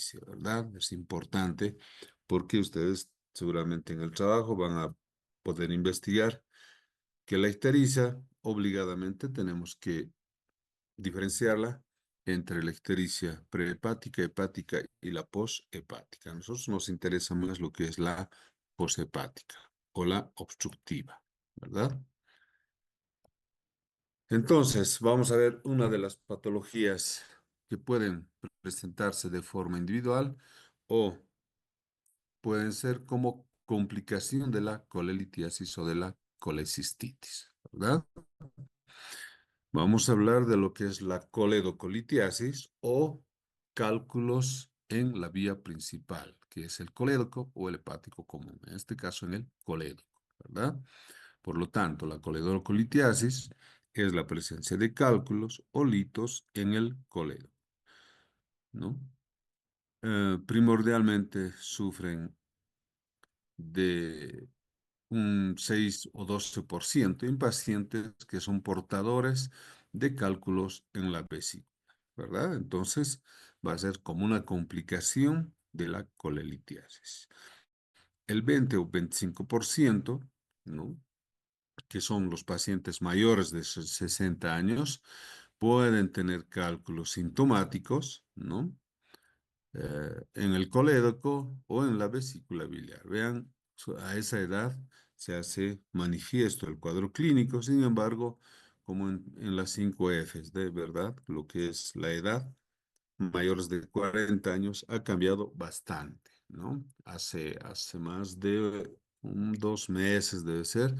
ictericia, ¿verdad? Es importante porque ustedes seguramente en el trabajo van a poder investigar que la ictericia obligadamente tenemos que diferenciarla entre la ictericia prehepática, hepática y la poshepática. A nosotros nos interesa más lo que es la poshepática o la obstructiva, ¿verdad? Entonces, vamos a ver una de las patologías que pueden presentarse de forma individual o pueden ser como complicación de la colelitiasis o de la colecistitis, ¿verdad? Vamos a hablar de lo que es la coledocolitiasis o cálculos en la vía principal, que es el colédoco o el hepático común, en este caso en el colédoco, ¿verdad? Por lo tanto, la coledocolitiasis es la presencia de cálculos o litos en el colédoco, ¿no? Primordialmente sufren de un 6 o 12% en pacientes que son portadores de cálculos en la vesícula, ¿verdad? Entonces, va a ser como una complicación de la colelitiasis. El 20 o 25%, ¿no? Que son los pacientes mayores de 60 años, pueden tener cálculos sintomáticos, ¿no? En el colédoco o en la vesícula biliar. Vean, a esa edad se hace manifiesto el cuadro clínico, sin embargo, como en las 5 Fs, de verdad, lo que es la edad, mayores de 40 años, ha cambiado bastante, ¿no? Hace más de 2 meses, debe ser,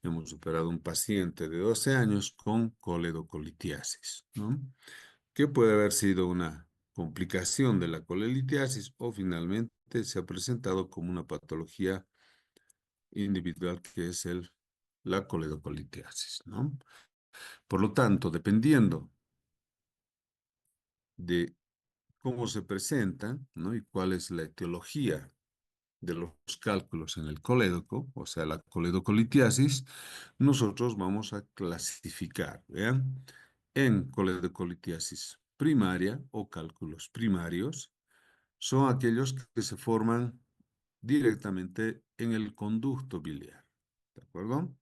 hemos superado un paciente de 12 años con coledocolitiasis, ¿no? Que puede haber sido una complicación de la colelitiasis o finalmente se ha presentado como una patología individual que es la coledocolitiasis, ¿no? Por lo tanto, dependiendo de cómo se presentan, ¿no? Y cuál es la etiología de los cálculos en el colédoco, o sea, la coledocolitiasis, nosotros vamos a clasificar, ¿vean? En coledocolitiasis primaria o cálculos primarios, son aquellos que se forman directamente en el conducto biliar, ¿de acuerdo?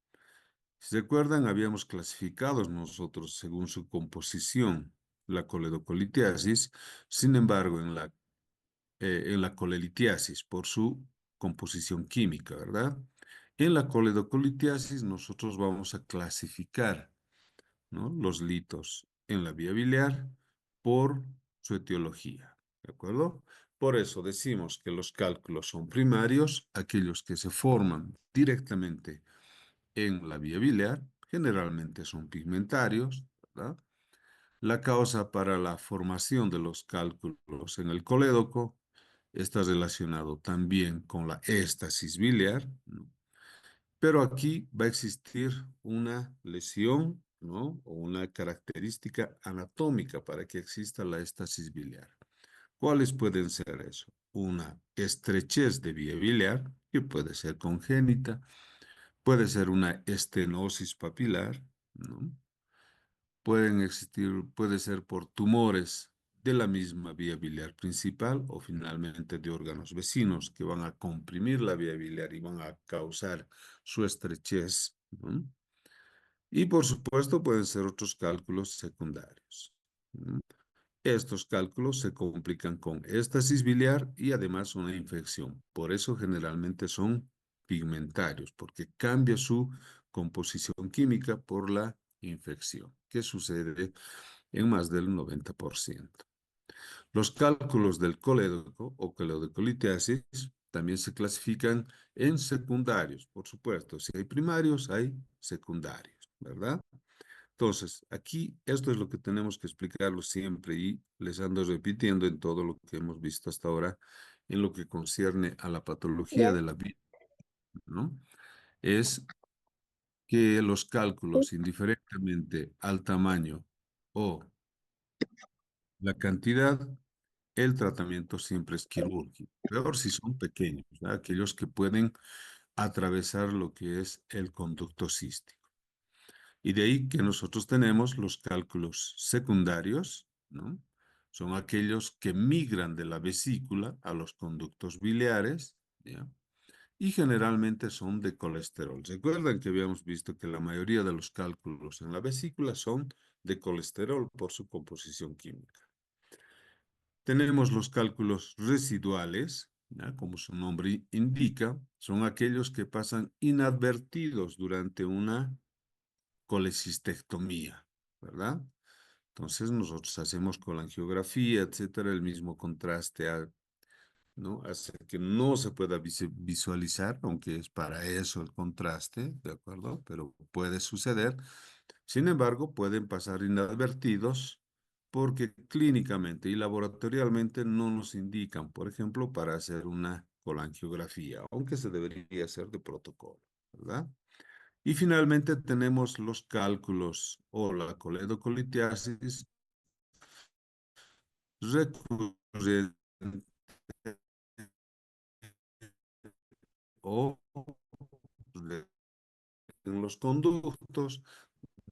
Si se acuerdan, habíamos clasificado nosotros según su composición la coledocolitiasis, sin embargo, en la colelitiasis por su composición química, ¿verdad? En la coledocolitiasis nosotros vamos a clasificar, ¿no? Los litos en la vía biliar por su etiología, ¿de acuerdo? Por eso decimos que los cálculos son primarios, aquellos que se forman directamente en la vía biliar, generalmente son pigmentarios, ¿verdad? La causa para la formación de los cálculos en el colédoco está relacionado también con la éstasis biliar, ¿no? Pero aquí va a existir una lesión, ¿no? O una característica anatómica para que exista la éstasis biliar. ¿Cuáles pueden ser eso? Una estrechez de vía biliar, que puede ser congénita, puede ser una estenosis papilar, ¿no? Pueden existir, puede ser por tumores de la misma vía biliar principal o finalmente de órganos vecinos que van a comprimir la vía biliar y van a causar su estrechez, ¿no? Y por supuesto pueden ser otros cálculos secundarios, ¿no? Estos cálculos se complican con éstasis biliar y además una infección. Por eso generalmente son pigmentarios, porque cambia su composición química por la infección, que sucede en más del 90%. Los cálculos del colédoco o coledocolitiasis también se clasifican en secundarios, por supuesto. Si hay primarios, hay secundarios, ¿verdad? Entonces, aquí esto es lo que tenemos que explicarlo siempre y les ando repitiendo en todo lo que hemos visto hasta ahora en lo que concierne a la patología Bien. de la vida, ¿no? Es que los cálculos, indiferentemente al tamaño o la cantidad, el tratamiento siempre es quirúrgico. Peor si son pequeños, ¿verdad? Aquellos que pueden atravesar lo que es el conducto cístico. Y de ahí que nosotros tenemos los cálculos secundarios, ¿no? son aquellos que migran de la vesícula a los conductos biliares, ¿ya? Y generalmente son de colesterol. Recuerdan que habíamos visto que la mayoría de los cálculos en la vesícula son de colesterol por su composición química. Tenemos los cálculos residuales, ¿ya? Como su nombre indica, son aquellos que pasan inadvertidos durante una colecistectomía, ¿verdad? Entonces nosotros hacemos colangiografía, etcétera, el mismo contraste, ¿no? Hace que no se pueda visualizar, aunque es para eso el contraste, ¿de acuerdo? Pero puede suceder. Sin embargo, pueden pasar inadvertidos porque clínicamente y laboratorialmente no nos indican, por ejemplo, para hacer una colangiografía, aunque se debería hacer de protocolo, ¿verdad? Y finalmente tenemos los cálculos o la coledocolitiasis recurrente o en los conductos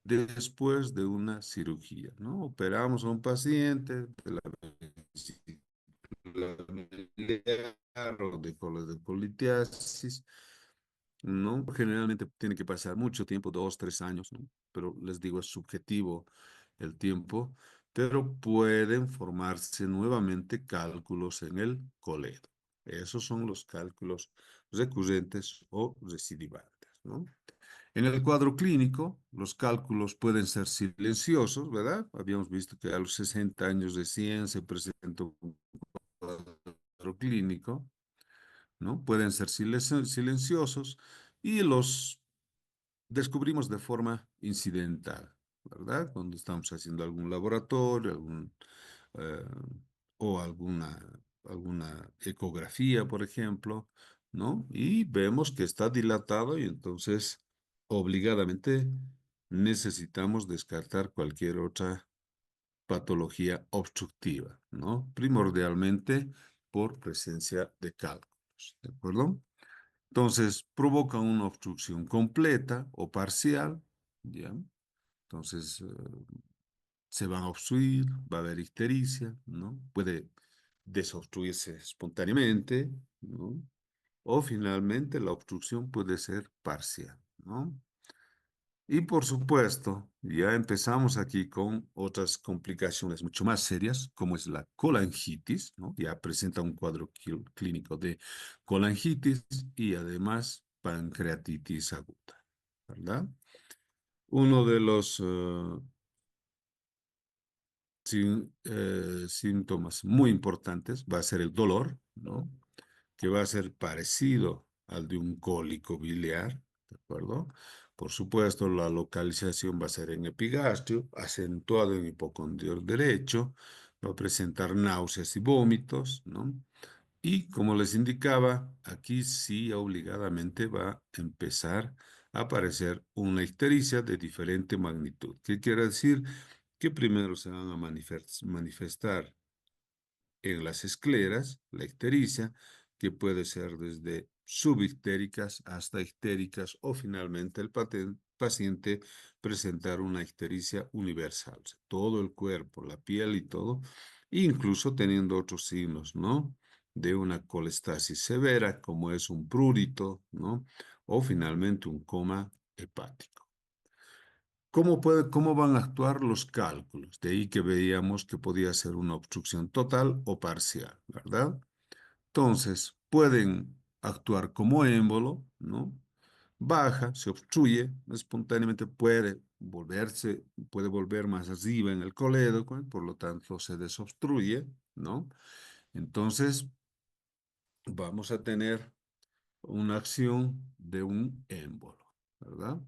después de una cirugía, ¿no? Operamos a un paciente de la vesícula biliar o de coledocolitiasis, ¿no? Generalmente tiene que pasar mucho tiempo, 2, 3 años, ¿no? Pero les digo, es subjetivo el tiempo, pero pueden formarse nuevamente cálculos en el coledo. Esos son los cálculos recurrentes o recidivantes, ¿no? En el cuadro clínico, los cálculos pueden ser silenciosos, ¿verdad? Habíamos visto que a los 60 años recién se presenta un cuadro clínico, ¿no? Pueden ser silenciosos y los descubrimos de forma incidental, ¿verdad? Cuando estamos haciendo algún laboratorio, eh, o alguna ecografía, por ejemplo, ¿no? Y vemos que está dilatado y entonces obligadamente necesitamos descartar cualquier otra patología obstructiva, ¿no? Primordialmente por presencia de cálculos, ¿de acuerdo? Entonces, provoca una obstrucción completa o parcial, ¿ya? Entonces, se van a obstruir, va a haber ictericia, ¿no? Puede desobstruirse espontáneamente, ¿no? O finalmente la obstrucción puede ser parcial, ¿no? Y por supuesto, ya empezamos aquí con otras complicaciones mucho más serias, como es la colangitis, ¿no? Ya presenta un cuadro clínico de colangitis y además pancreatitis aguda, ¿verdad? Uno de los síntomas muy importantes va a ser el dolor, ¿no? Que va a ser parecido al de un cólico biliar, ¿de acuerdo? Por supuesto, la localización va a ser en epigastrio, acentuado en hipocondrio derecho, va a presentar náuseas y vómitos, ¿no? Y como les indicaba, aquí sí obligadamente va a empezar a aparecer una ictericia de diferente magnitud. ¿Qué quiere decir? Que primero se van a manifestar en las escleras, la ictericia, que puede ser desde subictéricas hasta ictéricas o finalmente el paciente presentar una ictericia universal, o sea, todo el cuerpo, la piel y todo, incluso teniendo otros signos, ¿no? De una colestasis severa, como es un prurito, ¿no? O finalmente un coma hepático. ¿Cómo van a actuar los cálculos? De ahí que veíamos que podía ser una obstrucción total o parcial, ¿verdad? Entonces, pueden actuar como émbolo, ¿no? Baja, se obstruye, espontáneamente puede volver más arriba en el colédoco, por lo tanto se desobstruye, ¿no? Entonces, vamos a tener una acción de un émbolo, ¿verdad?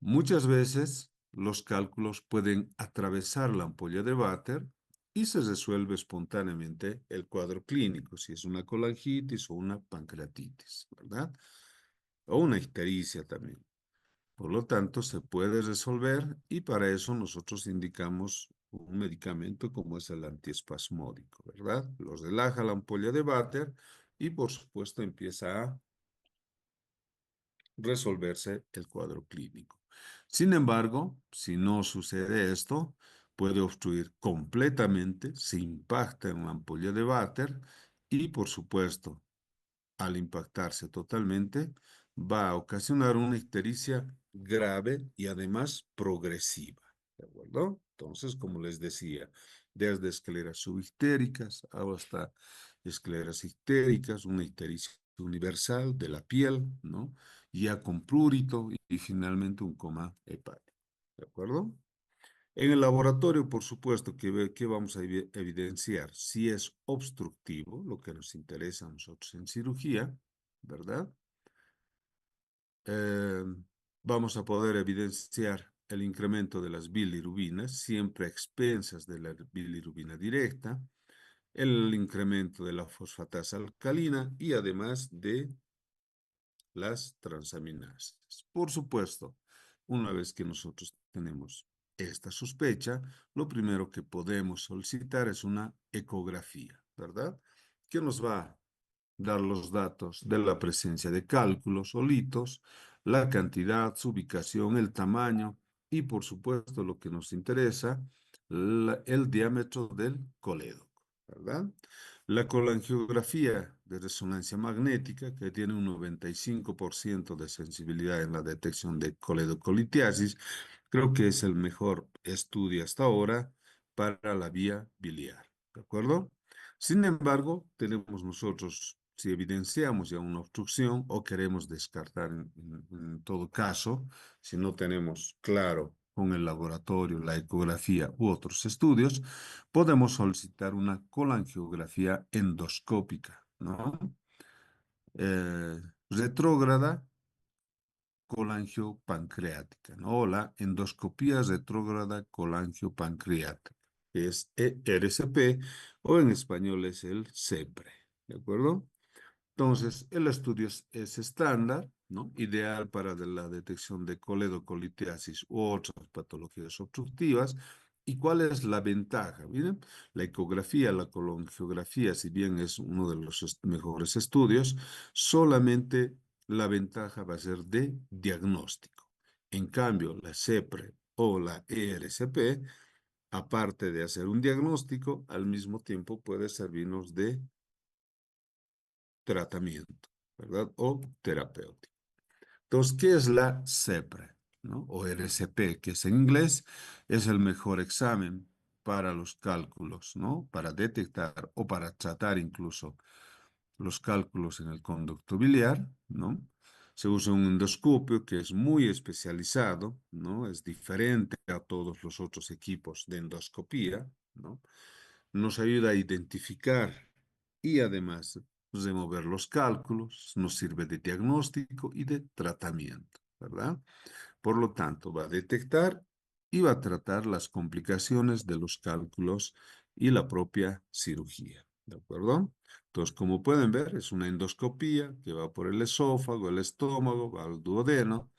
Muchas veces los cálculos pueden atravesar la ampolla de Vater y se resuelve espontáneamente el cuadro clínico, si es una colangitis o una pancreatitis, ¿verdad? O una ictericia también. Por lo tanto, se puede resolver y para eso nosotros indicamos un medicamento como es el antiespasmódico, ¿verdad? Los relaja la ampolla de Vater y por supuesto empieza a resolverse el cuadro clínico. Sin embargo, si no sucede esto, puede obstruir completamente, se impacta en una ampolla de váter y, por supuesto, al impactarse totalmente, va a ocasionar una ictericia grave y además progresiva. ¿De acuerdo? Entonces, como les decía, desde escleras subictéricas hasta escleras ictéricas, una ictericia universal de la piel, ¿no? Ya con prurito y finalmente un coma hepático. ¿De acuerdo? En el laboratorio, por supuesto, que vamos a evidenciar si es obstructivo, lo que nos interesa a nosotros en cirugía, ¿verdad? Eh, Vamos a poder evidenciar el incremento de las bilirubinas, siempre a expensas de la bilirrubina directa, el incremento de la fosfatasa alcalina y además de las transaminasas. Por supuesto, una vez que nosotros tenemos esta sospecha, lo primero que podemos solicitar es una ecografía, ¿verdad? Que nos va a dar los datos de la presencia de cálculos o litos, la cantidad, su ubicación, el tamaño y, por supuesto, lo que nos interesa, el diámetro del colédoco, ¿verdad? La colangiografía de resonancia magnética, que tiene un 95% de sensibilidad en la detección de coledocolitiasis, creo que es el mejor estudio hasta ahora para la vía biliar, ¿de acuerdo? Sin embargo, tenemos nosotros, si evidenciamos ya una obstrucción o queremos descartar en todo caso, si no tenemos claro con el laboratorio, la ecografía u otros estudios, podemos solicitar una colangiografía endoscópica, ¿no? Retrógrada colangiopancreática, ¿no? O la endoscopía retrógrada colangiopancreática, que es ERCP o en español es el CEPRE, ¿de acuerdo? Entonces, el estudio es estándar, ¿no? Ideal para la detección de coledocolitiasis u otras patologías obstructivas. ¿Y cuál es la ventaja? Miren, la ecografía, la colangiografía, si bien es uno de los mejores estudios, solamente la ventaja va a ser de diagnóstico. En cambio, la CEPRE o la ERCP, aparte de hacer un diagnóstico, al mismo tiempo puede servirnos de tratamiento, ¿verdad? O terapéutico. Entonces, ¿qué es la CEPRE, ¿no? O RCP, que es en inglés, es el mejor examen para los cálculos, ¿no? Para detectar o para tratar incluso los cálculos en el conducto biliar, ¿no? Se usa un endoscopio que es muy especializado, ¿no? Es diferente a todos los otros equipos de endoscopía, ¿no? Nos ayuda a identificar y además remover los cálculos, nos sirve de diagnóstico y de tratamiento, ¿verdad? Por lo tanto, va a detectar y va a tratar las complicaciones de los cálculos y la propia cirugía, ¿de acuerdo? Entonces, como pueden ver, es una endoscopía que va por el esófago, el estómago, va al duodeno,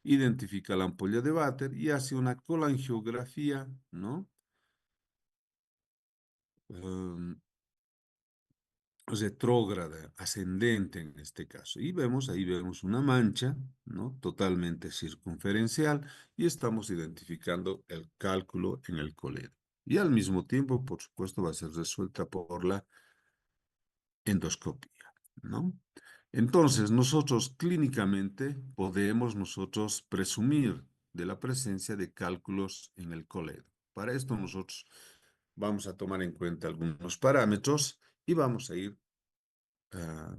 identifica la ampolla de váter y hace una colangiografía, ¿no? Em, retrógrada, ascendente en este caso. Y vemos, ahí vemos una mancha, ¿no? Totalmente circunferencial y estamos identificando el cálculo en el coledo. Y al mismo tiempo, por supuesto, va a ser resuelta por la endoscopía, ¿no? Entonces, nosotros clínicamente podemos nosotros presumir de la presencia de cálculos en el coledo. Para esto nosotros vamos a tomar en cuenta algunos parámetros y vamos a ir ah,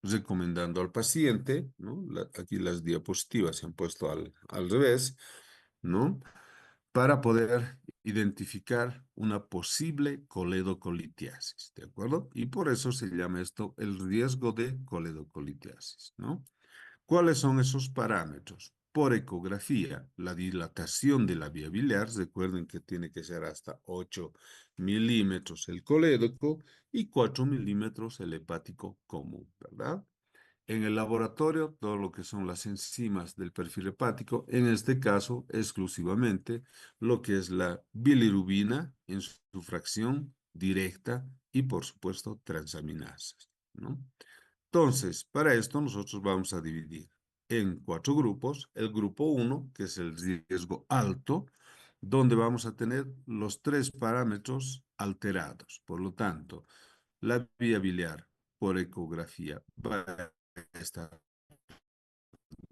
recomendando al paciente, ¿no? Aquí las diapositivas se han puesto al revés, ¿no? Para poder identificar una posible coledocolitiasis, ¿de acuerdo? Y por eso se llama esto el riesgo de coledocolitiasis, ¿no? ¿Cuáles son esos parámetros? Por ecografía, la dilatación de la vía biliar, recuerden que tiene que ser hasta 8 milímetros el colédoco y 4 milímetros el hepático común, ¿verdad? En el laboratorio, todo lo que son las enzimas del perfil hepático, en este caso exclusivamente lo que es la bilirrubina en su fracción directa y por supuesto transaminasas, ¿no? Entonces, para esto nosotros vamos a dividir en 4 grupos. El grupo uno, que es el riesgo alto, donde vamos a tener los tres parámetros alterados. Por lo tanto, la vía biliar por ecografía va a estar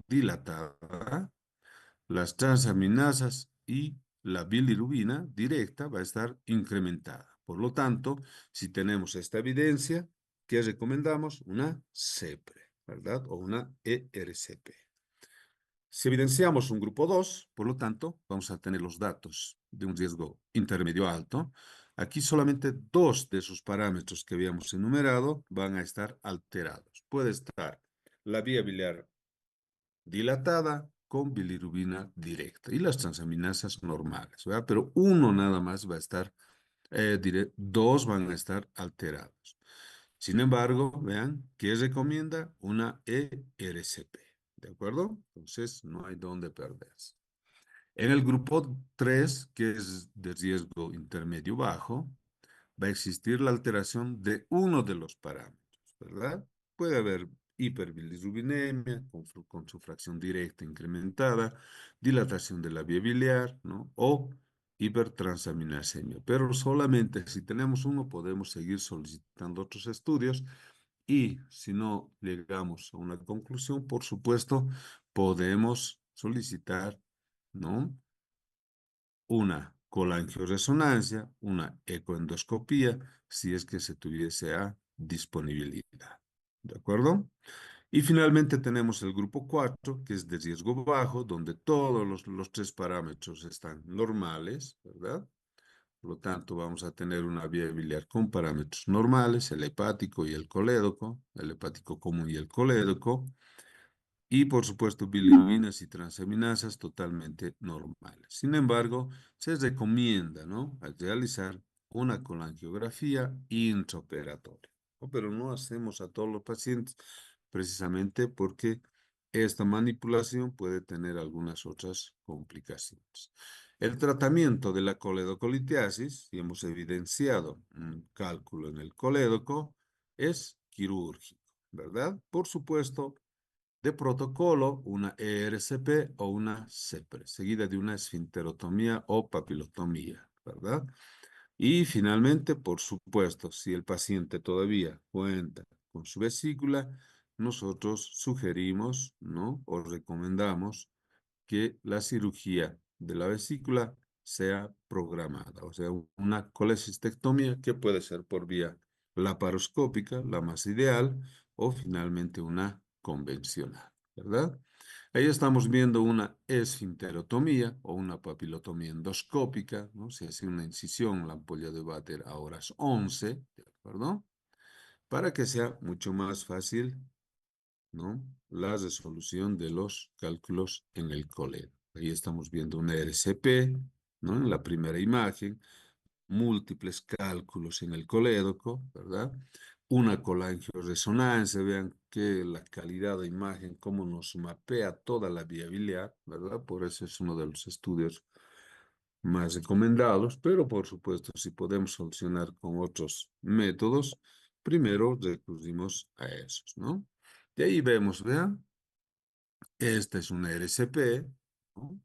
dilatada, las transaminasas y la bilirrubina directa va a estar incrementada. Por lo tanto, si tenemos esta evidencia, ¿qué recomendamos? Una CEPRE, ¿verdad? O una ERCP. Si evidenciamos un grupo 2, por lo tanto, vamos a tener los datos de un riesgo intermedio alto. Aquí solamente dos de esos parámetros que habíamos enumerado van a estar alterados. Puede estar la vía biliar dilatada con bilirrubina directa y las transaminasas normales, ¿verdad? Pero uno nada más va a estar, dos van a estar alterados. Sin embargo, vean, ¿qué recomienda? Una ERCP, ¿de acuerdo? Entonces, no hay dónde perderse. En el grupo 3, que es de riesgo intermedio bajo, va a existir la alteración de uno de los parámetros, ¿verdad? Puede haber hiperbilirrubinemia con su fracción directa incrementada, dilatación de la vía biliar, ¿no? O hipertransaminasemia. Pero solamente si tenemos uno podemos seguir solicitando otros estudios y si no llegamos a una conclusión, por supuesto, podemos solicitar, ¿no? Una colangioresonancia, una ecoendoscopía, si es que se tuviese a disponibilidad. ¿De acuerdo? Y finalmente tenemos el grupo 4 que es de riesgo bajo, donde todos los tres parámetros están normales, ¿verdad? Por lo tanto, vamos a tener una vía biliar con parámetros normales, el hepático y el hepático común y el colédoco. Y por supuesto, bilirrubinas y transaminasas totalmente normales. Sin embargo, se recomienda, ¿no? Al realizar una colangiografía intraoperatoria, ¿no? Pero no hacemos a todos los pacientes precisamente porque esta manipulación puede tener algunas otras complicaciones. El tratamiento de la coledocolitiasis, y hemos evidenciado un cálculo en el colédoco, es quirúrgico, ¿verdad? Por supuesto, de protocolo, una ERCP o una CEPRE, seguida de una esfinterotomía o papilotomía, ¿verdad? Y finalmente, por supuesto, si el paciente todavía cuenta con su vesícula, nosotros sugerimos, ¿no? O recomendamos que la cirugía de la vesícula sea programada, o sea, una colecistectomía que puede ser por vía laparoscópica, la más ideal, o finalmente una convencional, ¿verdad? Ahí estamos viendo una esfinterotomía o una papilotomía endoscópica, ¿no? Se hace una incisión, la ampolla de váter a horas 11, ¿de acuerdo? Para que sea mucho más fácil, ¿no? La resolución de los cálculos en el coledo. Ahí estamos viendo una RCP, ¿no? En la primera imagen, múltiples cálculos en el colédoco, ¿verdad? Una colangioresonancia, vean que la calidad de imagen, cómo nos mapea toda la vía biliar, ¿verdad? Por eso es uno de los estudios más recomendados, pero por supuesto, si podemos solucionar con otros métodos, primero recurrimos a esos, ¿no? De ahí vemos, vean, esta es una RCP, ¿no?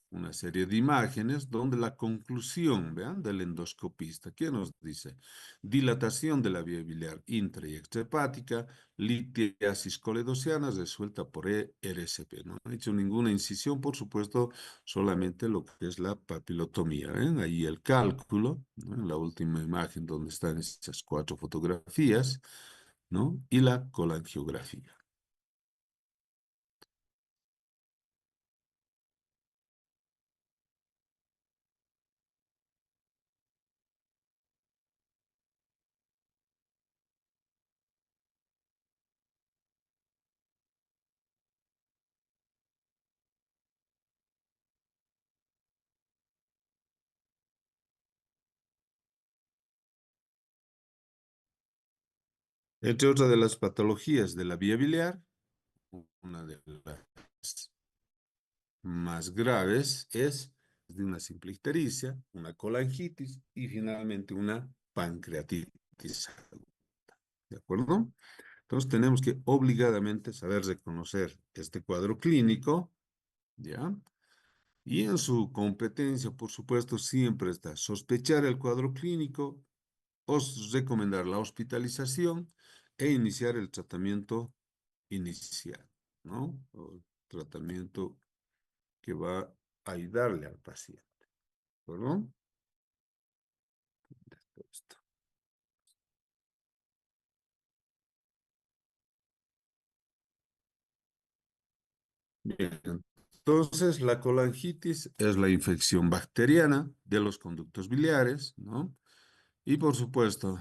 Una serie de imágenes donde la conclusión, vean, del endoscopista, ¿qué nos dice? Dilatación de la vía biliar intra y extrahepática, litiasis coledociana resuelta por RCP. No he hecho ninguna incisión, por supuesto, solamente lo que es la papilotomía. ¿Ven? Ahí el cálculo, ¿no? En la última imagen donde están esas cuatro fotografías, ¿no? Y la colangiografía. Entre otras de las patologías de la vía biliar, una de las más graves es de una simple ictericia, una colangitis y finalmente una pancreatitis aguda. ¿De acuerdo? Entonces tenemos que obligadamente saber reconocer este cuadro clínico, ¿ya? Y en su competencia, por supuesto, siempre está sospechar el cuadro clínico, recomendar la hospitalización e iniciar el tratamiento inicial, ¿no? O tratamiento que va a ayudarle al paciente, ¿perdón? Esto. Bien, entonces la colangitis es la infección bacteriana de los conductos biliares, ¿no? Y por supuesto,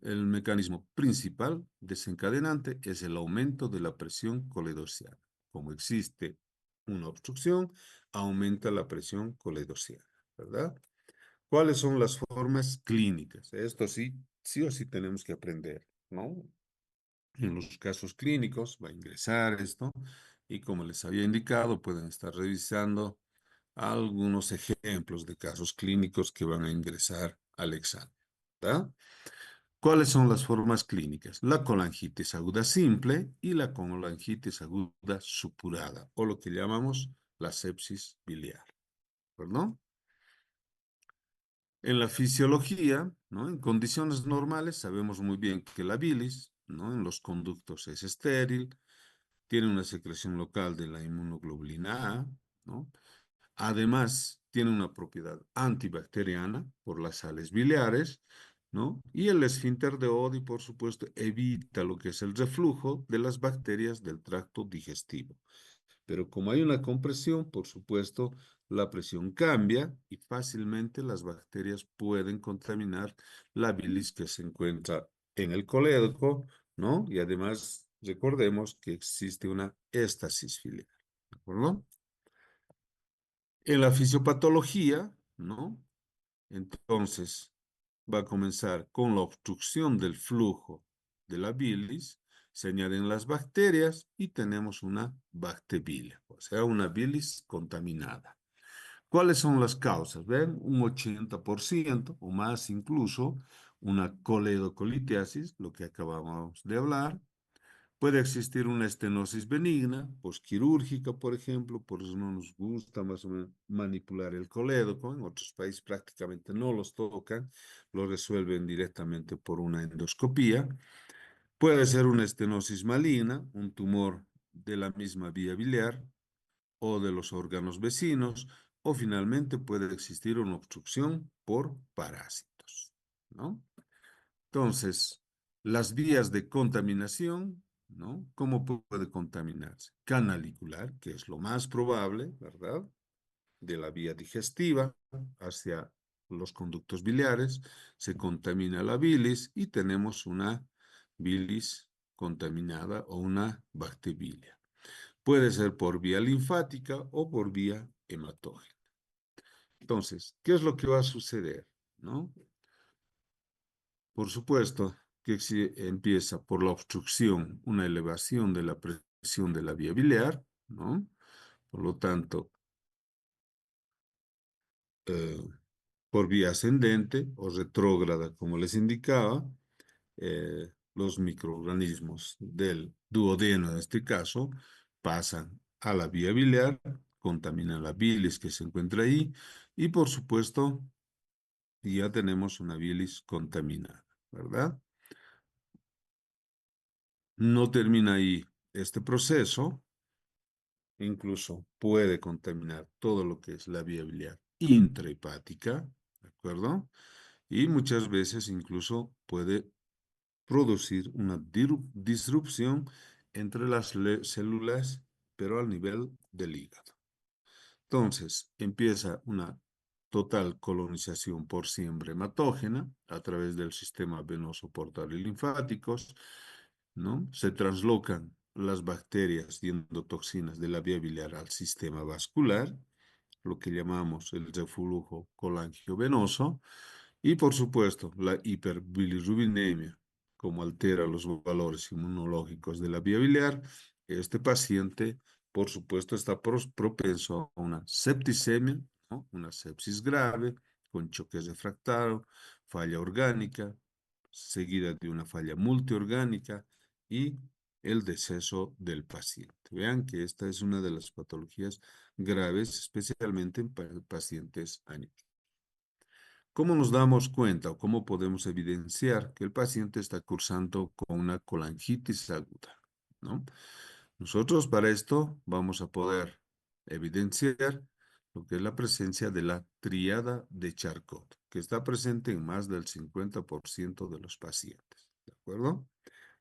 el mecanismo principal desencadenante es el aumento de la presión coledociana. Como existe una obstrucción, aumenta la presión coledociana, ¿verdad? ¿Cuáles son las formas clínicas? Esto sí, sí o sí tenemos que aprender, ¿no? En los casos clínicos va a ingresar esto y como les había indicado, pueden estar revisando algunos ejemplos de casos clínicos que van a ingresar al examen, ¿verdad? ¿Cuáles son las formas clínicas? La colangitis aguda simple y la colangitis aguda supurada, o lo que llamamos la sepsis biliar, ¿verdad? En la fisiología, ¿no? En condiciones normales sabemos muy bien que la bilis, ¿no? En los conductos es estéril, tiene una secreción local de la inmunoglobulina A, ¿no? Además, tiene una propiedad antibacteriana por las sales biliares, ¿no? Y el esfínter de Oddi, por supuesto, evita lo que es el reflujo de las bacterias del tracto digestivo. Pero como hay una compresión, por supuesto, la presión cambia y fácilmente las bacterias pueden contaminar la bilis que se encuentra en el colédoco, ¿no? Y además, recordemos que existe una éstasis filiar, ¿de acuerdo? En la fisiopatología, ¿no? Entonces, va a comenzar con la obstrucción del flujo de la bilis, se añaden las bacterias y tenemos una bactebilia, o sea, una bilis contaminada. ¿Cuáles son las causas? ¿Ven? Un 80% o más incluso, una coledocolitiasis, lo que acabamos de hablar, puede existir una estenosis benigna, posquirúrgica, por ejemplo, por eso no nos gusta más o menos manipular el colédoco. En otros países prácticamente no los tocan, lo resuelven directamente por una endoscopía. Puede ser una estenosis maligna, un tumor de la misma vía biliar o de los órganos vecinos, o finalmente puede existir una obstrucción por parásitos, ¿no? Entonces, las vías de contaminación, ¿no? ¿Cómo puede contaminarse? Canalicular, que es lo más probable, ¿verdad? De la vía digestiva hacia los conductos biliares, se contamina la bilis y tenemos una bilis contaminada o una bactebilia. Puede ser por vía linfática o por vía hematógena. Entonces, ¿qué es lo que va a suceder? ¿No? Por supuesto que si empieza por la obstrucción, una elevación de la presión de la vía biliar, ¿no? Por lo tanto, eh, por vía ascendente o retrógrada, como les indicaba, los microorganismos del duodeno, en este caso, pasan a la vía biliar, contaminan la bilis que se encuentra ahí y, por supuesto, ya tenemos una bilis contaminada, ¿verdad? No termina ahí este proceso, incluso puede contaminar todo lo que es la vía biliar intrahepática, ¿de acuerdo? Y muchas veces incluso puede producir una disrupción entre las células, pero al nivel del hígado. Entonces, empieza una total colonización por siembra hematógena a través del sistema venoso portal y linfáticos, ¿no? Se translocan las bacterias y endotoxinas de la vía biliar al sistema vascular, lo que llamamos el reflujo colangiovenoso, y por supuesto la hiperbilirrubinemia, como altera los valores inmunológicos de la vía biliar, este paciente, por supuesto, está propenso a una septicemia, ¿no? Una sepsis grave, con choque refractario, falla orgánica, seguida de una falla multiorgánica y el deceso del paciente. Vean que esta es una de las patologías graves, especialmente en pacientes años. ¿Cómo nos damos cuenta o cómo podemos evidenciar que el paciente está cursando con una colangitis aguda? ¿No? Nosotros para esto vamos a poder evidenciar lo que es la presencia de la tríada de Charcot, que está presente en más del 50% de los pacientes. ¿De acuerdo?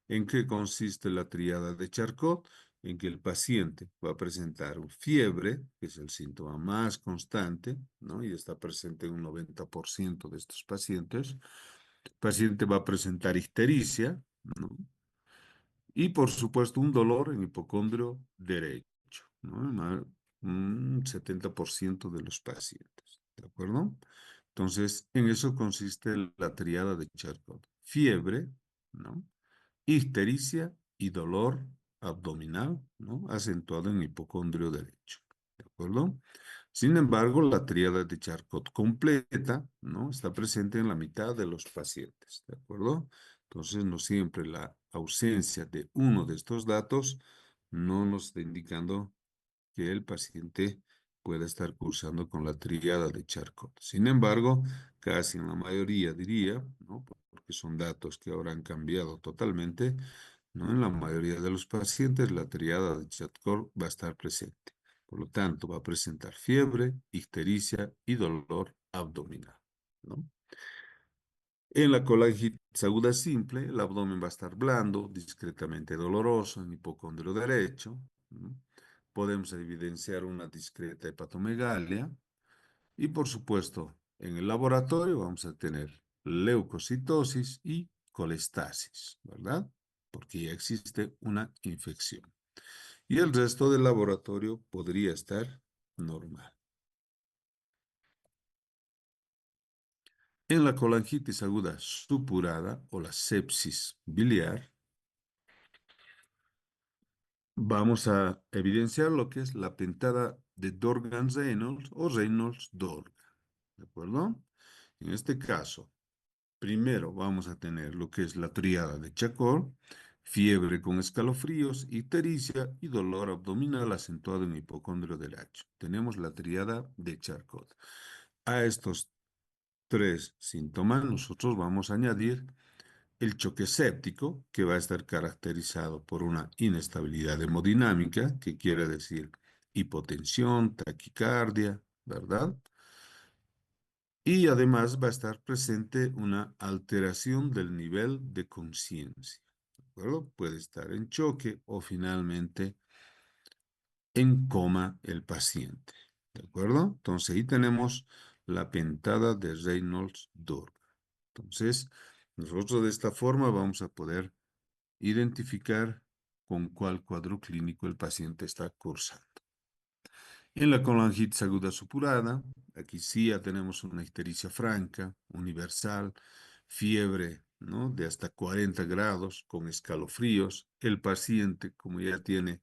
¿En qué consiste la tríada de Charcot? En que el paciente va a presentar fiebre, que es el síntoma más constante, ¿no? Y está presente en un 90% de estos pacientes. El paciente va a presentar ictericia, ¿no? Y por supuesto un dolor en hipocondrio derecho, ¿no? Un 70% de los pacientes, ¿de acuerdo? Entonces, en eso consiste la triada de Charcot. Fiebre, ¿no? Ictericia y dolor abdominal, ¿no? Acentuado en hipocondrio derecho, ¿de acuerdo? Sin embargo, la tríada de Charcot completa, ¿no? Está presente en la mitad de los pacientes, ¿de acuerdo? Entonces, no siempre la ausencia de uno de estos datos no nos está indicando que el paciente pueda estar cursando con la tríada de Charcot. Sin embargo, casi en la mayoría diría, ¿no? Porque son datos que ahora han cambiado totalmente, ¿no? En la mayoría de los pacientes la tríada de Charcot va a estar presente. Por lo tanto, va a presentar fiebre, ictericia y dolor abdominal, ¿no? En la colangitis aguda simple, el abdomen va a estar blando, discretamente doloroso en hipocondrio derecho, ¿no? Podemos evidenciar una discreta hepatomegalia y, por supuesto, en el laboratorio vamos a tener leucocitosis y colestasis, ¿verdad? Porque ya existe una infección. Y el resto del laboratorio podría estar normal. En la colangitis aguda supurada o la sepsis biliar, vamos a evidenciar lo que es la pentada de Dorgan-Reynolds o Reynolds-Dorgan. ¿De acuerdo? En este caso, primero vamos a tener lo que es la triada de Charcot, fiebre con escalofríos, ictericia y dolor abdominal acentuado en hipocondrio derecho. Tenemos la triada de Charcot. A estos tres síntomas nosotros vamos a añadir el choque séptico, que va a estar caracterizado por una inestabilidad hemodinámica, que quiere decir hipotensión, taquicardia, ¿verdad? Y además va a estar presente una alteración del nivel de conciencia, ¿de acuerdo? Puede estar en choque o finalmente en coma el paciente, ¿de acuerdo? Entonces ahí tenemos la pentada de Reynolds-Dorgan. Entonces, nosotros de esta forma vamos a poder identificar con cuál cuadro clínico el paciente está cursando. En la colangitis aguda supurada, aquí sí ya tenemos una ictericia franca, universal, fiebre, ¿no? De hasta 40 grados, con escalofríos. El paciente, como ya tiene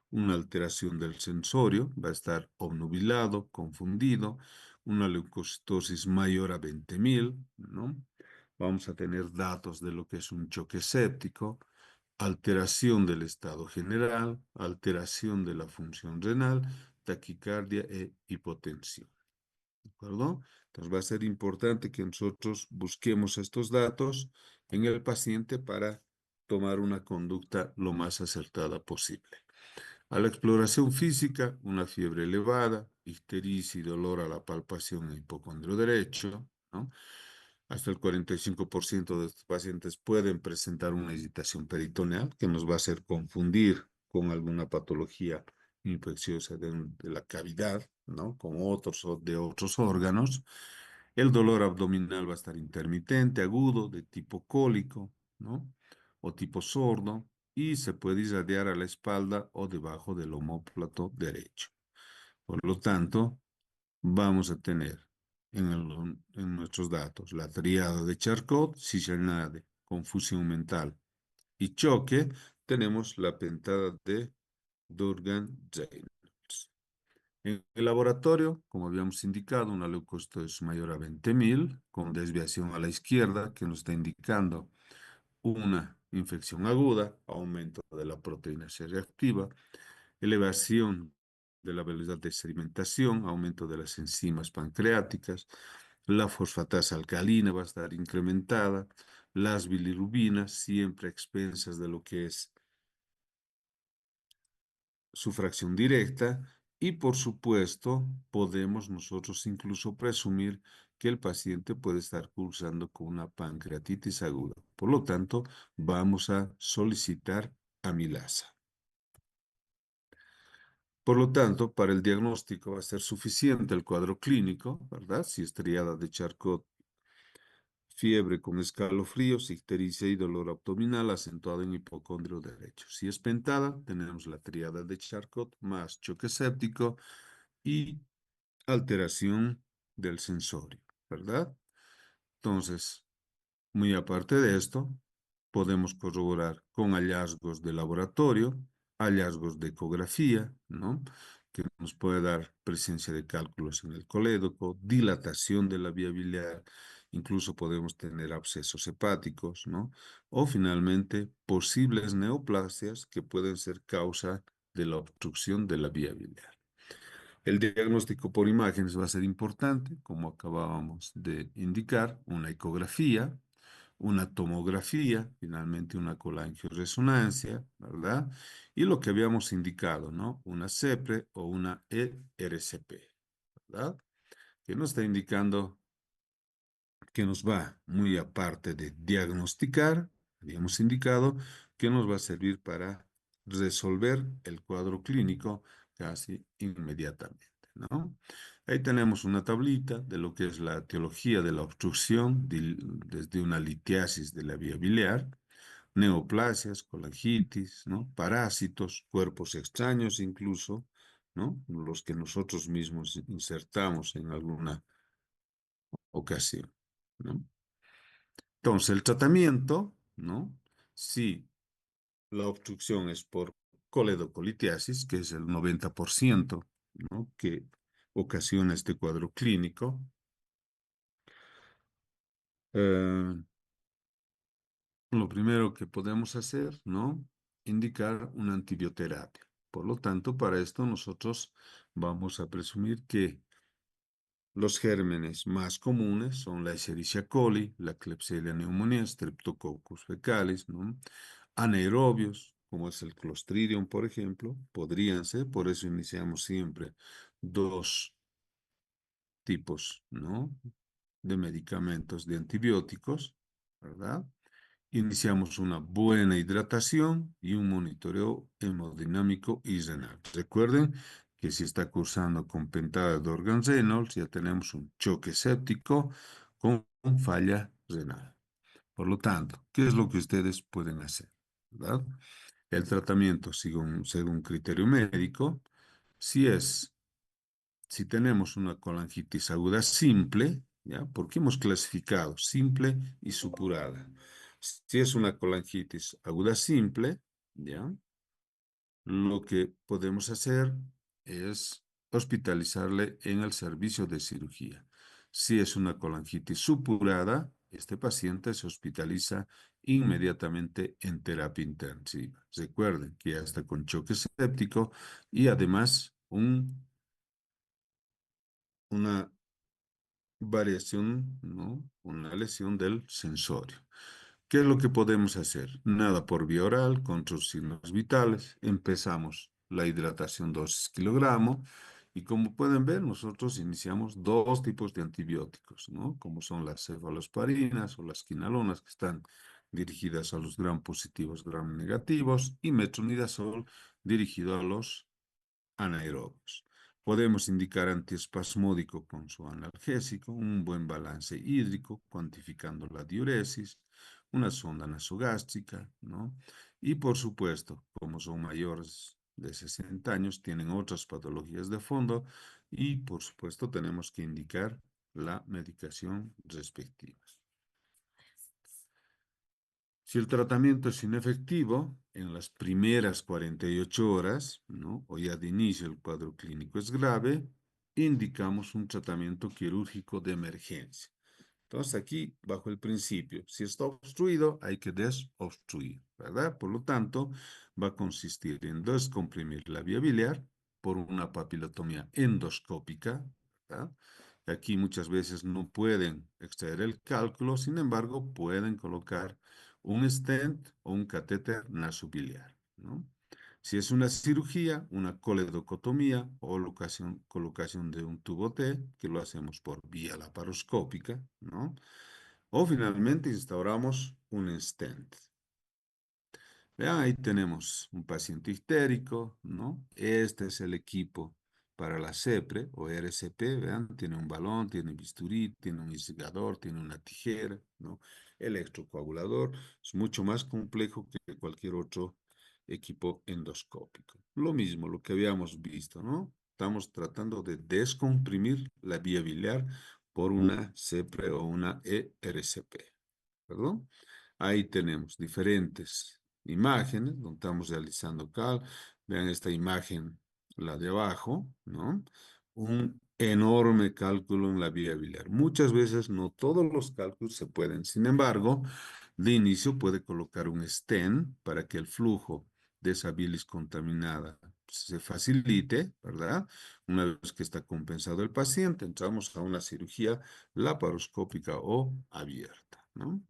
una alteración del sensorio, va a estar obnubilado, confundido, una leucocitosis mayor a 20.000, ¿no? Vamos a tener datos de lo que es un choque séptico, alteración del estado general, alteración de la función renal, taquicardia e hipotensión. ¿De acuerdo? Entonces va a ser importante que nosotros busquemos estos datos en el paciente para tomar una conducta lo más acertada posible. A la exploración física, una fiebre elevada, ictericia y dolor a la palpación en hipocondrio derecho, ¿no? Hasta el 45% de estos pacientes pueden presentar una irritación peritoneal que nos va a hacer confundir con alguna patología infecciosa de la cavidad, ¿no? Con otros de otros órganos. El dolor abdominal va a estar intermitente, agudo, de tipo cólico, ¿no? O tipo sordo, y se puede irradiar a la espalda o debajo del omóplato derecho. Por lo tanto, vamos a tener en nuestros datos la triada de Charcot, si se añade confusión mental y choque, tenemos la pentada de Durgan-Reynolds. En el laboratorio, como habíamos indicado, una leucocitosis mayor a 20.000, con desviación a la izquierda, que nos está indicando una infección aguda, aumento de la proteína C reactiva, elevación de la velocidad de sedimentación, aumento de las enzimas pancreáticas, la fosfatasa alcalina va a estar incrementada, las bilirubinas siempre a expensas de lo que es su fracción directa y por supuesto podemos nosotros incluso presumir que el paciente puede estar cursando con una pancreatitis aguda. Por lo tanto, vamos a solicitar amilasa. Por lo tanto, para el diagnóstico va a ser suficiente el cuadro clínico, ¿verdad? Si es triada de Charcot, fiebre con escalofríos, ictericia y dolor abdominal acentuado en hipocondrio derecho. Si es pentada, tenemos la triada de Charcot más choque séptico y alteración del sensorio, ¿verdad? Entonces, muy aparte de esto, podemos corroborar con hallazgos de laboratorio, hallazgos de ecografía, ¿no? Que nos puede dar presencia de cálculos en el colédoco, dilatación de la vía biliar, incluso podemos tener abscesos hepáticos, ¿no? O finalmente, posibles neoplasias que pueden ser causa de la obstrucción de la vía biliar. El diagnóstico por imágenes va a ser importante, como acabábamos de indicar, una ecografía, una tomografía, finalmente una colangioresonancia, ¿verdad? Y lo que habíamos indicado, ¿no? Una CEPRE o una ERCP, ¿verdad? Que nos está indicando que nos va, muy aparte de diagnosticar, habíamos indicado que nos va a servir para resolver el cuadro clínico casi inmediatamente, ¿no? Ahí tenemos una tablita de lo que es la etiología de la obstrucción desde una litiasis de la vía biliar, neoplasias, colangitis, ¿no? Parásitos, cuerpos extraños incluso, ¿no? Los que nosotros mismos insertamos en alguna ocasión, ¿no? Entonces, el tratamiento, ¿no? Si la obstrucción es por coledocolitiasis, que es el 90%, ¿no? Que ocasiona este cuadro clínico, eh, lo primero que podemos hacer, ¿no? Indicar una antibioterapia. Por lo tanto, para esto nosotros vamos a presumir que los gérmenes más comunes son la Escherichia coli, la Klebsiella pneumoniae, Streptococcus fecalis, ¿no? Anaerobios, como es el Clostridium, por ejemplo, podrían ser, por eso iniciamos siempre dos tipos, ¿no? De medicamentos de antibióticos, ¿verdad? Iniciamos una buena hidratación y un monitoreo hemodinámico y renal. Recuerden que si está cursando con pentada de Organ-Reynolds, ya tenemos un choque séptico con falla renal. Por lo tanto, ¿qué es lo que ustedes pueden hacer? ¿Verdad? El tratamiento según criterio médico, si es si tenemos una colangitis aguda simple, ¿ya? Porque hemos clasificado simple y supurada. Si es una colangitis aguda simple, ¿ya? Lo que podemos hacer es hospitalizarle en el servicio de cirugía. Si es una colangitis supurada, este paciente se hospitaliza inmediatamente en terapia intensiva. Recuerden que ya está con choque séptico y además una variación, ¿no? Una lesión del sensorio. ¿Qué es lo que podemos hacer? Nada por vía oral, contra signos vitales. Empezamos la hidratación dosis kilogramo y como pueden ver, nosotros iniciamos dos tipos de antibióticos, ¿no? Como son las cefalosporinas o las quinolonas que están dirigidas a los gram positivos, gram negativos y metronidazol dirigido a los anaerobios. Podemos indicar antiespasmódico con su analgésico, un buen balance hídrico, cuantificando la diuresis, una sonda nasogástrica, ¿no? Y por supuesto, como son mayores de 60 años, tienen otras patologías de fondo y por supuesto tenemos que indicar la medicación respectiva. Si el tratamiento es inefectivo, en las primeras 48 horas, ¿no? O ya de inicio el cuadro clínico es grave, indicamos un tratamiento quirúrgico de emergencia. Entonces aquí, bajo el principio, si está obstruido, hay que desobstruir, ¿verdad? Por lo tanto, va a consistir en descomprimir la vía biliar por una papilotomía endoscópica, ¿verdad? Aquí muchas veces no pueden extraer el cálculo, sin embargo, pueden colocar un stent o un catéter nasobiliar, ¿no? Si es una cirugía, una coledocotomía o colocación de un tubo T, que lo hacemos por vía laparoscópica, ¿no? O finalmente instauramos un stent. Vean, ahí tenemos un paciente histérico, ¿no? Este es el equipo para la CEPRE o RCP, vean, tiene un balón, tiene bisturí, tiene un incigador, tiene una tijera, ¿no? Electrocoagulador, es mucho más complejo que cualquier otro equipo endoscópico. Lo mismo, lo que habíamos visto, ¿no? Estamos tratando de descomprimir la vía biliar por una CEPRE o una ERCP, ¿perdón? Ahí tenemos diferentes imágenes donde estamos realizando cal. Vean esta imagen, la de abajo, ¿no? Un enorme cálculo en la vía biliar. Muchas veces no todos los cálculos se pueden. Sin embargo, de inicio puede colocar un stent para que el flujo de esa bilis contaminada se facilite, ¿verdad? Una vez que está compensado el paciente, entramos a una cirugía laparoscópica o abierta, ¿no?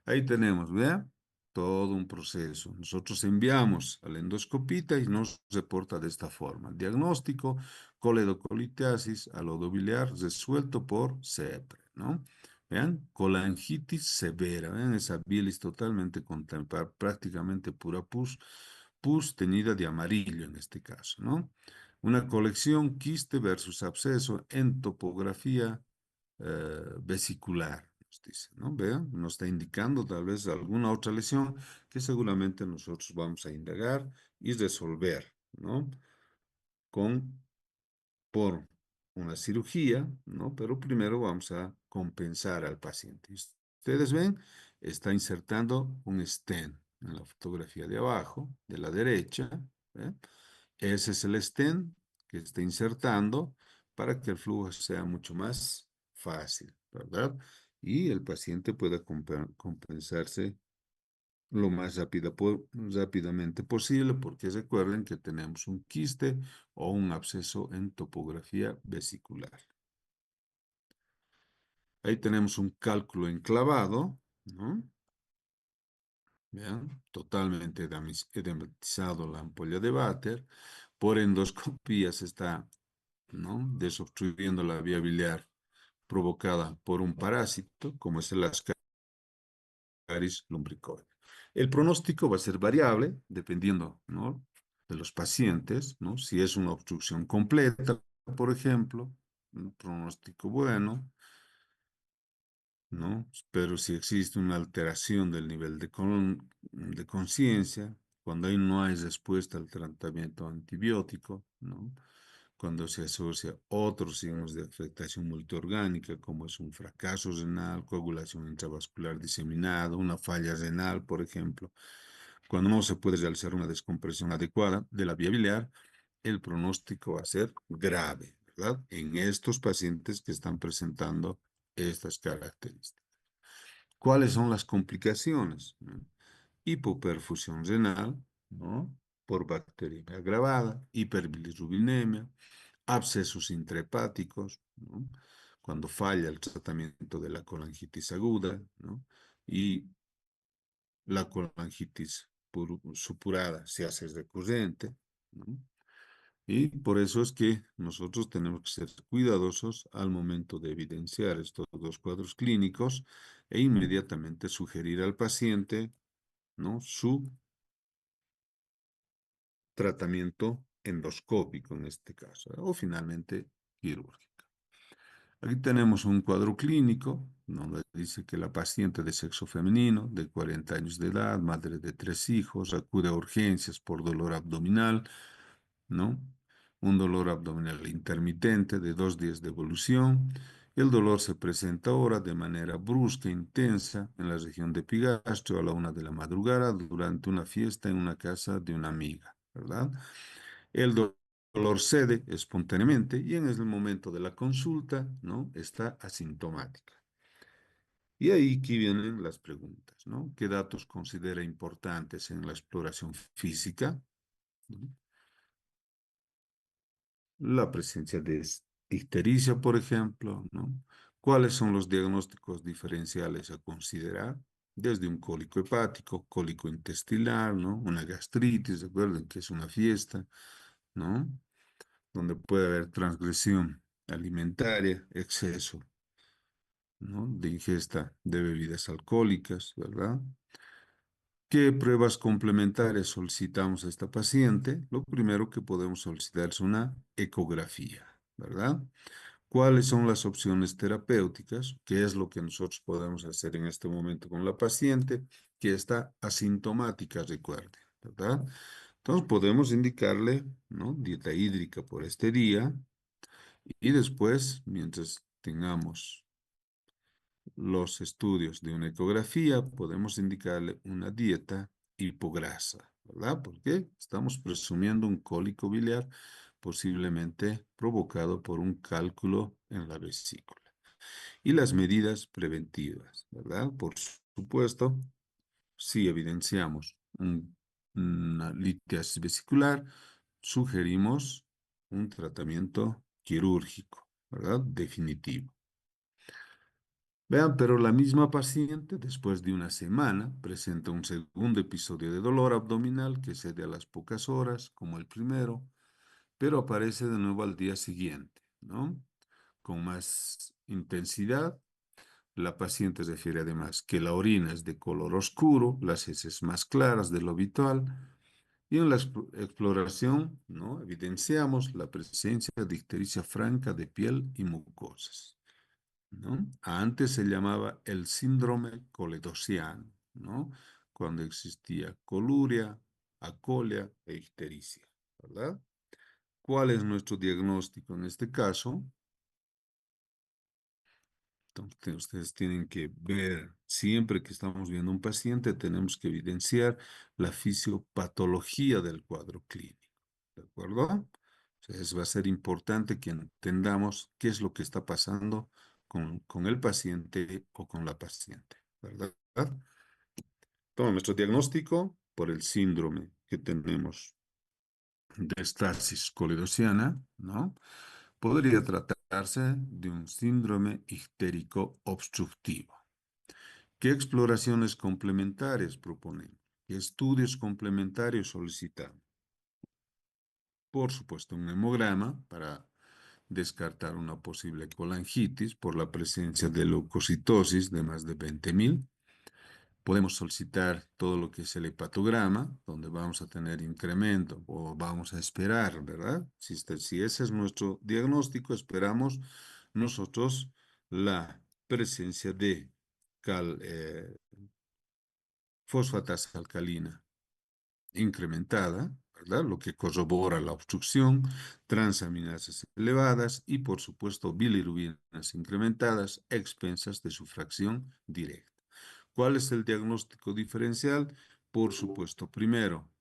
Ahí tenemos, ¿vea? Todo un proceso. Nosotros enviamos a la endoscopita y nos reporta de esta forma. Diagnóstico, coledocolitiasis alodobiliar resuelto por CEPRE, ¿no? Vean, colangitis severa, vean esa bilis totalmente contemplada, prácticamente pura pus teñida de amarillo en este caso, ¿no? Una colección quiste versus absceso en topografía vesicular, nos dice, ¿no? Vean, nos está indicando tal vez alguna otra lesión que seguramente nosotros vamos a indagar y resolver, ¿no? Con por una cirugía, ¿no? Pero primero vamos a compensar al paciente. Ustedes ven, está insertando un stent en la fotografía de abajo, de la derecha. ¿Eh? Ese es el stent que está insertando para que el flujo sea mucho más fácil, ¿verdad? Y el paciente pueda compensarse lo más rápidamente posible, porque recuerden que tenemos un quiste o un absceso en topografía vesicular. Ahí tenemos un cálculo enclavado, ¿no? Vean, totalmente edematizado la ampolla de Vater. Por endoscopía se está, ¿no? Desobstruyendo la vía biliar provocada por un parásito, como es el Ascaris lumbricoides. El pronóstico va a ser variable, dependiendo, ¿no? De los pacientes, ¿no? Si es una obstrucción completa, por ejemplo, un pronóstico bueno, ¿no? Pero si existe una alteración del nivel de conciencia, cuando ahí no hay respuesta al tratamiento antibiótico, ¿no? Cuando se asocia otros signos de afectación multiorgánica, como es un fracaso renal, coagulación intravascular diseminada, una falla renal, por ejemplo, cuando no se puede realizar una descompresión adecuada de la vía biliar, el pronóstico va a ser grave, ¿verdad? En estos pacientes que están presentando estas características. ¿Cuáles son las complicaciones? ¿No? Hipoperfusión renal, ¿no? Por bacteriemia agravada, hiperbilirrubinemia, abscesos intrahepáticos, ¿no? Cuando falla el tratamiento de la colangitis aguda, ¿no? Y la colangitis supurada se hace recurrente, ¿no? Y por eso es que nosotros tenemos que ser cuidadosos al momento de evidenciar estos dos cuadros clínicos e inmediatamente sugerir al paciente, ¿no? Su tratamiento endoscópico en este caso, o finalmente quirúrgico. Aquí tenemos un cuadro clínico donde dice que la paciente de sexo femenino, de 40 años de edad, madre de 3 hijos, acude a urgencias por dolor abdominal, ¿no? Un dolor abdominal intermitente de 2 días de evolución. El dolor se presenta ahora de manera brusca, intensa, en la región de epigastrio a la 1 de la madrugada durante una fiesta en una casa de una amiga, ¿verdad? El dolor cede espontáneamente y en el momento de la consulta, ¿no? Está asintomática. Y ahí aquí vienen las preguntas, ¿no? ¿Qué datos considera importantes en la exploración física? ¿No? La presencia de ictericia, por ejemplo, ¿no? ¿Cuáles son los diagnósticos diferenciales a considerar? Desde un cólico hepático, cólico intestinal, ¿no? Una gastritis, recuerden que es una fiesta, ¿no? Donde puede haber transgresión alimentaria, exceso, ¿no? De ingesta de bebidas alcohólicas, ¿verdad? ¿Qué pruebas complementarias solicitamos a esta paciente? Lo primero que podemos solicitar es una ecografía, ¿verdad? ¿Cuáles son las opciones terapéuticas? ¿Qué es lo que nosotros podemos hacer en este momento con la paciente que está asintomática, recuerde, ¿verdad? Entonces podemos indicarle, ¿no? Dieta hídrica por este día y después, mientras tengamos los estudios de una ecografía, podemos indicarle una dieta hipograsa, ¿verdad? Porque estamos presumiendo un cólico biliar posiblemente provocado por un cálculo en la vesícula. Y las medidas preventivas, ¿verdad? Por supuesto, si evidenciamos una litiasis vesicular, sugerimos un tratamiento quirúrgico, ¿verdad? Definitivo. Vean, pero la misma paciente, después de una semana, presenta un segundo episodio de dolor abdominal que cede a las pocas horas, como el primero, pero aparece de nuevo al día siguiente, ¿no? Con más intensidad. La paciente refiere además que la orina es de color oscuro, las heces más claras de lo habitual, y en la exploración, ¿no? Evidenciamos la presencia de ictericia franca de piel y mucosas, ¿no? Antes se llamaba el síndrome coledociano, ¿no? Cuando existía coluria, acolia e ictericia, ¿verdad? ¿Cuál es nuestro diagnóstico en este caso? Entonces, ustedes tienen que ver, siempre que estamos viendo un paciente, tenemos que evidenciar la fisiopatología del cuadro clínico, ¿de acuerdo? Entonces, va a ser importante que entendamos qué es lo que está pasando con el paciente o con la paciente, ¿verdad? Todo nuestro diagnóstico por el síndrome que tenemos de estasis coledociana, ¿no? Podría tratarse de un síndrome ictérico obstructivo. ¿Qué exploraciones complementarias proponemos? ¿Qué estudios complementarios solicitamos? Por supuesto, un hemograma para descartar una posible colangitis por la presencia de leucocitosis de más de 20.000. Podemos solicitar todo lo que es el hepatograma, donde vamos a tener incremento o vamos a esperar, ¿verdad? Si ese es nuestro diagnóstico, esperamos nosotros la presencia de fosfatasa alcalina incrementada, ¿verdad? Lo que corrobora la obstrucción, transaminasas elevadas y, por supuesto, bilirrubinas incrementadas, expensas de su fracción directa. ¿Cuál es el diagnóstico diferencial? Por supuesto, primero,